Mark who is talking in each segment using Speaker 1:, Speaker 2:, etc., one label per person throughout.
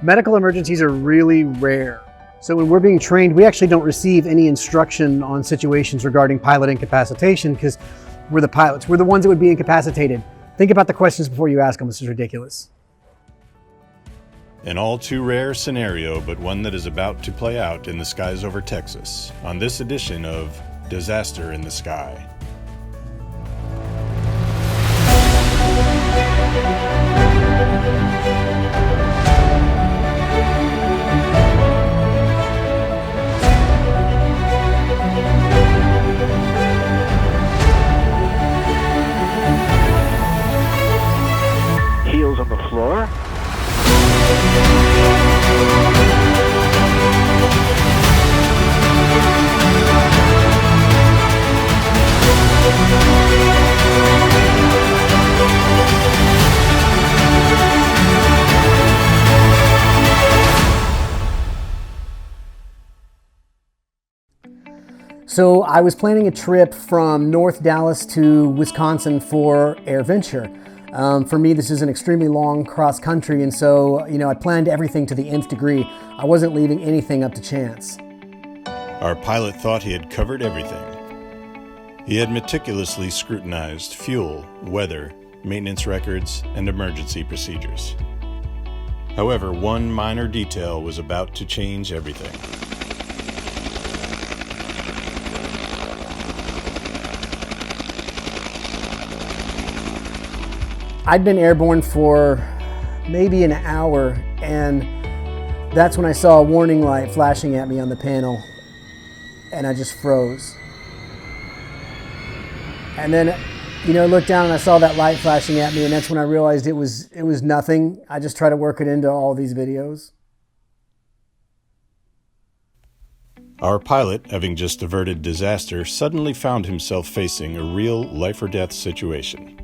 Speaker 1: Medical emergencies are really rare. So when we're being trained, we actually don't receive any instruction on situations regarding pilot incapacitation because we're the pilots. We're the ones that would be incapacitated. Think about the questions before you ask them. This is ridiculous.
Speaker 2: An all too rare scenario, but one that is about to play out in the skies over Texas on this edition of Disaster in the Sky.
Speaker 3: Heels on the floor.
Speaker 1: So I was planning a trip from North Dallas to Wisconsin for AirVenture. For me, this is an extremely long cross country, and so, I planned everything to the nth degree. I wasn't leaving anything up to chance.
Speaker 2: Our pilot thought he had covered everything. He had meticulously scrutinized fuel, weather, maintenance records, and emergency procedures. However, one minor detail was about to change everything.
Speaker 1: I'd been airborne for maybe an hour, and that's when I saw a warning light flashing at me on the panel, and I just froze. And then, I looked down and I saw that light flashing at me, and that's when I realized it was nothing. I just try to work it into all these videos.
Speaker 2: Our pilot, having just averted disaster, suddenly found himself facing a real life-or-death situation.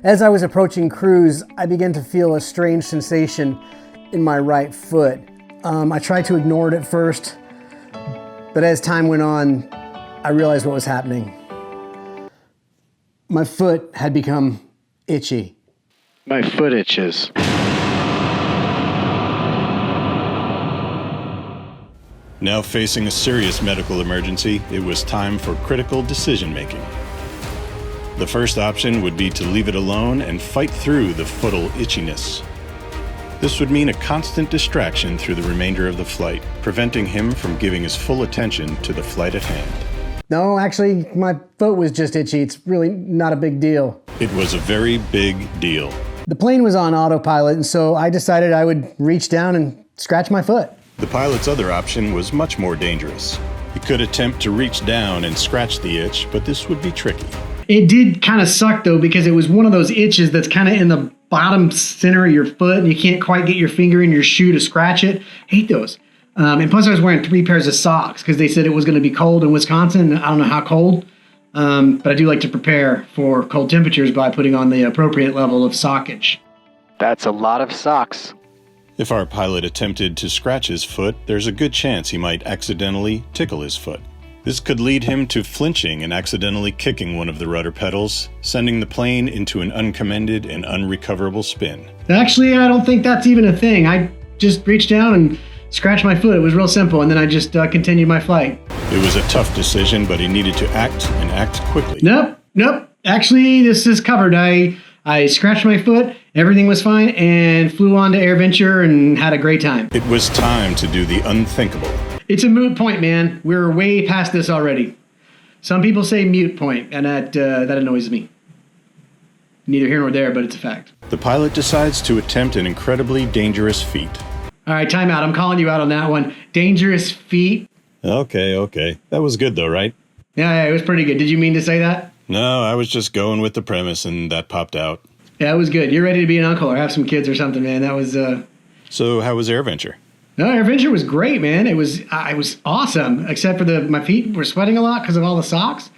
Speaker 1: As I was approaching cruise, I began to feel a strange sensation in my right foot. I tried to ignore it at first, but as time went on, I realized what was happening. My foot had become itchy.
Speaker 3: My foot itches.
Speaker 2: Now facing a serious medical emergency, it was time for critical decision-making. The first option would be to leave it alone and fight through the footal itchiness. This would mean a constant distraction through the remainder of the flight, preventing him from giving his full attention to the flight at hand.
Speaker 1: No, actually, my foot was just itchy. It's really not a big deal.
Speaker 2: It was a very big deal.
Speaker 1: The plane was on autopilot, and so I decided I would reach down and scratch my foot.
Speaker 2: The pilot's other option was much more dangerous. He could attempt to reach down and scratch the itch, but this would be tricky.
Speaker 1: It did kind of suck, though, because it was one of those itches that's kind of in the bottom center of your foot, and you can't quite get your finger in your shoe to scratch it. Hate those. And plus, I was wearing 3 pairs of socks because they said it was going to be cold in Wisconsin. I don't know how cold, but I do like to prepare for cold temperatures by putting on the appropriate level of sockage.
Speaker 3: That's a lot of socks.
Speaker 2: If our pilot attempted to scratch his foot, there's a good chance he might accidentally tickle his foot. This could lead him to flinching and accidentally kicking one of the rudder pedals, sending the plane into an uncommanded and unrecoverable spin.
Speaker 1: Actually, I don't think that's even a thing. I just reached down and scratched my foot. It was real simple, and then I just continued my flight.
Speaker 2: It was a tough decision, but he needed to act and act quickly.
Speaker 1: Nope. Actually, this is covered. I scratched my foot, everything was fine, and flew on to AirVenture and had a great time.
Speaker 2: It was time to do the unthinkable.
Speaker 1: It's a moot point, man. We're way past this already. Some people say mute point, and that annoys me. Neither here nor there, but it's a fact.
Speaker 2: The pilot decides to attempt an incredibly dangerous feat.
Speaker 1: All right, time out. I'm calling you out on that one. Dangerous feat.
Speaker 2: Okay. That was good though, right?
Speaker 1: Yeah, it was pretty good. Did you mean to say that?
Speaker 2: No, I was just going with the premise and that popped out.
Speaker 1: Yeah, it was good. You're ready to be an uncle or have some kids or something, man. That was...
Speaker 2: So how was AirVenture?
Speaker 1: No, AirVenture was great, man. It was awesome, except for my feet were sweating a lot because of all the socks.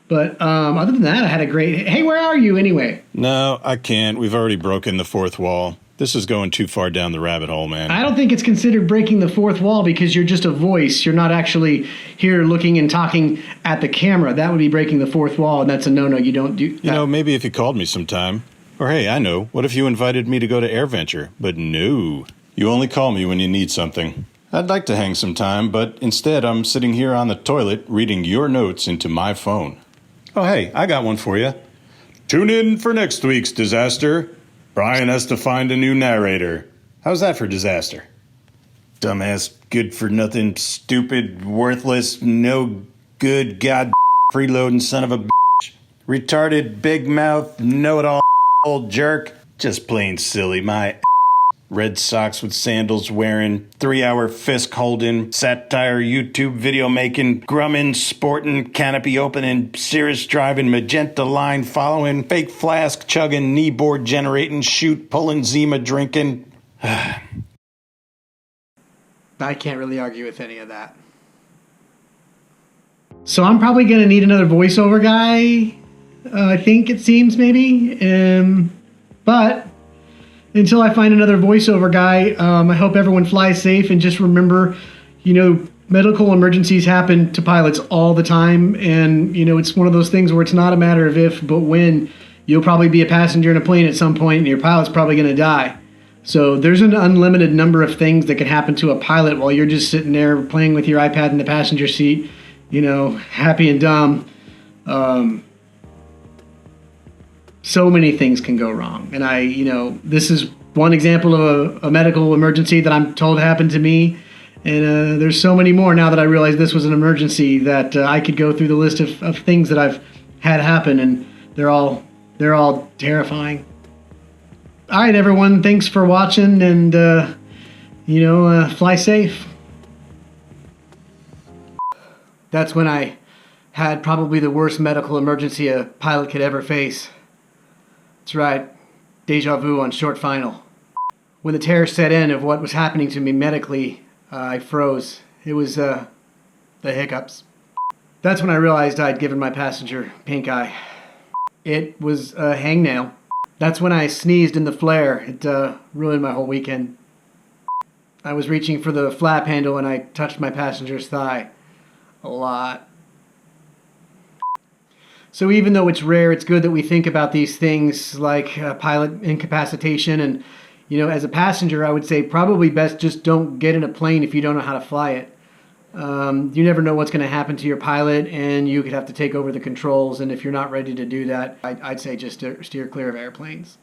Speaker 1: But other than that, I had a great... Hey, where are you anyway?
Speaker 2: No, I can't. We've already broken the fourth wall. This is going too far down the rabbit hole, man.
Speaker 1: I don't think it's considered breaking the fourth wall because you're just a voice. You're not actually here looking and talking at the camera. That would be breaking the fourth wall, and that's a no-no. You don't do that.
Speaker 2: You know, maybe if you called me sometime. Or hey, I know, what if you invited me to go to AirVenture? But no. You only call me when you need something. I'd like to hang some time, but instead I'm sitting here on the toilet reading your notes into my phone. Oh hey, I got one for you. Tune in for next week's disaster. Brian has to find a new narrator. How's that for disaster? Dumbass, good-for-nothing, stupid, worthless, no good, god freeloading son of a bitch. Retarded, big-mouth, know-it-all old jerk. Just plain silly, my red socks with sandals wearing, 3-hour fist holding, satire YouTube video making, grumming, sporting, canopy opening, Cirrus driving, magenta line following, fake flask chugging, kneeboard generating, shoot pulling, Zima drinking.
Speaker 1: I can't really argue with any of that. So I'm probably going to need another voiceover guy. I think it seems maybe. But until I find another voiceover guy, I hope everyone flies safe and just remember, medical emergencies happen to pilots all the time. And, it's one of those things where it's not a matter of if, but when. You'll probably be a passenger in a plane at some point and your pilot's probably going to die. So there's an unlimited number of things that can happen to a pilot while you're just sitting there playing with your iPad in the passenger seat, happy and dumb. So many things can go wrong. And this is one example of a medical emergency that I'm told happened to me. And there's so many more now that I realize this was an emergency that I could go through the list of things that I've had happen, and they're all terrifying. All right, everyone. Thanks for watching, and, fly safe. That's when I had probably the worst medical emergency a pilot could ever face. That's right. Deja vu on short final. When the terror set in of what was happening to me medically, I froze. It was the hiccups. That's when I realized I'd given my passenger pink eye. It was a hangnail. That's when I sneezed in the flare. It ruined my whole weekend. I was reaching for the flap handle and I touched my passenger's thigh. A lot. So even though it's rare, it's good that we think about these things like pilot incapacitation. And, as a passenger, I would say probably best just don't get in a plane if you don't know how to fly it. You never know what's going to happen to your pilot, and you could have to take over the controls. And if you're not ready to do that, I'd say just steer clear of airplanes.